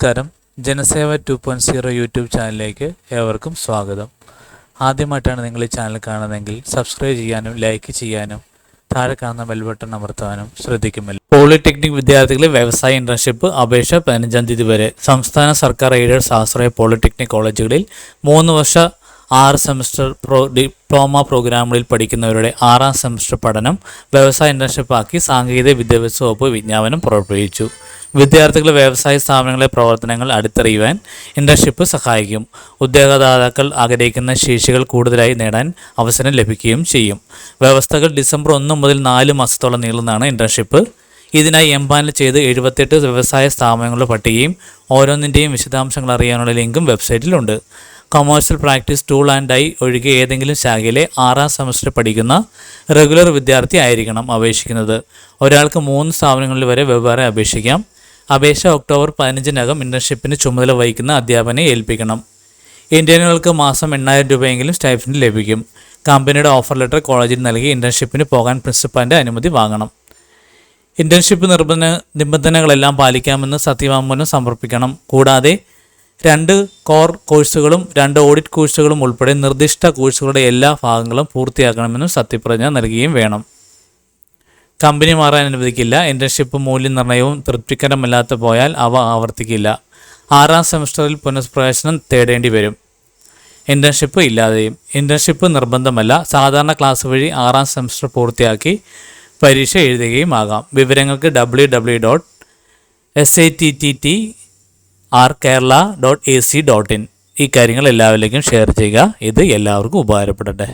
നമസ്കാരം. ജനസേവ 2.0 യൂട്യൂബ് ചാനലിലേക്ക് ഏവർക്കും സ്വാഗതം. ആദ്യമായിട്ടാണ് നിങ്ങൾ ഈ ചാനൽ കാണുന്നതെങ്കിൽ സബ്സ്ക്രൈബ് ചെയ്യാനും ലൈക്ക് ചെയ്യാനും താഴെ കാണുന്ന ബെൽ ബട്ടൺ അമർത്താനും ശ്രദ്ധിക്കുമല്ലോ. പോളിടെക്നിക് വിദ്യാർത്ഥികളെ വ്യവസായ ഇന്റേൺഷിപ്പ് അപേക്ഷ 15-ാം തീയതി വരെ. സംസ്ഥാന സർക്കാർ എയ്ഡഡ് സ്വാശ്രയ പോളിടെക്നിക് കോളേജുകളിൽ 3 വർഷ 6 സെമസ്റ്റർ ഡിപ്ലോമ പ്രോഗ്രാമുകളിൽ പഠിക്കുന്നവരുടെ 6ാം സെമസ്റ്റർ പഠനം വ്യവസായ ഇന്റേൺഷിപ്പാക്കി സാങ്കേതിക വിദ്യാഭ്യാസ വകുപ്പ് വിജ്ഞാപനം പുറപ്പെടുവിച്ചു. വിദ്യാർത്ഥികളെ വ്യവസായ സ്ഥാപനങ്ങളിലെ പ്രവർത്തനങ്ങൾ അടുത്തറിയുവാൻ ഇന്റേൺഷിപ്പ് സഹായിക്കും. ഉദ്യോഗദാതാക്കൾ ആഗ്രഹിക്കുന്ന ശേഷികൾ കൂടുതലായി നേടാൻ അവസരം ലഭിക്കുകയും ചെയ്യും. വ്യവസ്ഥകൾ ഡിസംബർ 1 മുതൽ 4 മാസത്തോളം നീളുന്നതാണ് ഇന്റേൺഷിപ്പ്. ഇതിനായി എംപാനൽ ചെയ്ത് 78 വ്യവസായ സ്ഥാപനങ്ങളുടെ പട്ടികയും ഓരോന്നിൻ്റെയും വിശദാംശങ്ങൾ അറിയാനുള്ള ലിങ്കും വെബ്സൈറ്റിലുണ്ട്. Commercial practice tool and die ഒഴികെ ഏതെങ്കിലും ശാഖയിലെ 6ാം സെമസ്റ്റർ പഠിക്കുന്ന റെഗുലർ വിദ്യാർത്ഥി ആയിരിക്കണം അപേക്ഷിക്കുന്നത്. ഒരാൾക്ക് 3 സ്ഥാപനങ്ങളിൽ വരെ വെവ്വേറെ അപേക്ഷിക്കാം. അപേക്ഷ ഒക്ടോബർ 15-നകം ഇന്റേൺഷിപ്പിന് ചുമതല വഹിക്കുന്ന അധ്യാപകനെ ഏൽപ്പിക്കണം. ഇന്ത്യനുകൾക്ക് മാസം 8,000 രൂപയെങ്കിലും സ്റ്റൈഫൻഡ് ലഭിക്കും. കമ്പനിയുടെ ഓഫർ ലെറ്റർ കോളേജിൽ നൽകി ഇന്റേൺഷിപ്പിന് പോകാൻ പ്രിൻസിപ്പാലിൻ്റെ അനുമതി വാങ്ങണം. ഇന്റേൺഷിപ്പ് നിബന്ധനകളെല്ലാം പാലിക്കാമെന്ന് സത്യവാങ്മൂലം സമർപ്പിക്കണം. കൂടാതെ 2 കോർ കോഴ്സുകളും 2 ഓഡിറ്റ് കോഴ്സുകളും ഉൾപ്പെടെ നിർദ്ദിഷ്ട കോഴ്സുകളുടെ എല്ലാ ഭാഗങ്ങളും പൂർത്തിയാക്കണമെന്നും സത്യപ്രതിജ്ഞ നൽകുകയും വേണം. കമ്പനി മാറാൻ അനുവദിക്കില്ല. ഇന്റേൺഷിപ്പ് മൂല്യനിർണ്ണയവും തൃപ്തികരമല്ലാത്ത പോയാൽ അവ ആവർത്തിക്കില്ല. 6ാം സെമസ്റ്ററിൽ പുനഃപ്രവേശനം തേടേണ്ടി വരും. ഇന്റേൺഷിപ്പ് ഇല്ലാതെയും. ഇന്റേൺഷിപ്പ് നിർബന്ധമല്ല. സാധാരണ ക്ലാസ് വഴി 6ാം സെമസ്റ്റർ പൂർത്തിയാക്കി പരീക്ഷ എഴുതുകയും ആകാം. വിവരങ്ങൾക്ക് www.sattr.kerala.ac.in. ഈ കാര്യങ്ങൾ എല്ലാവരിലേക്കും ഷെയർ ചെയ്യുക. ഇത് എല്ലാവർക്കും ഉപകാരപ്പെടട്ടെ.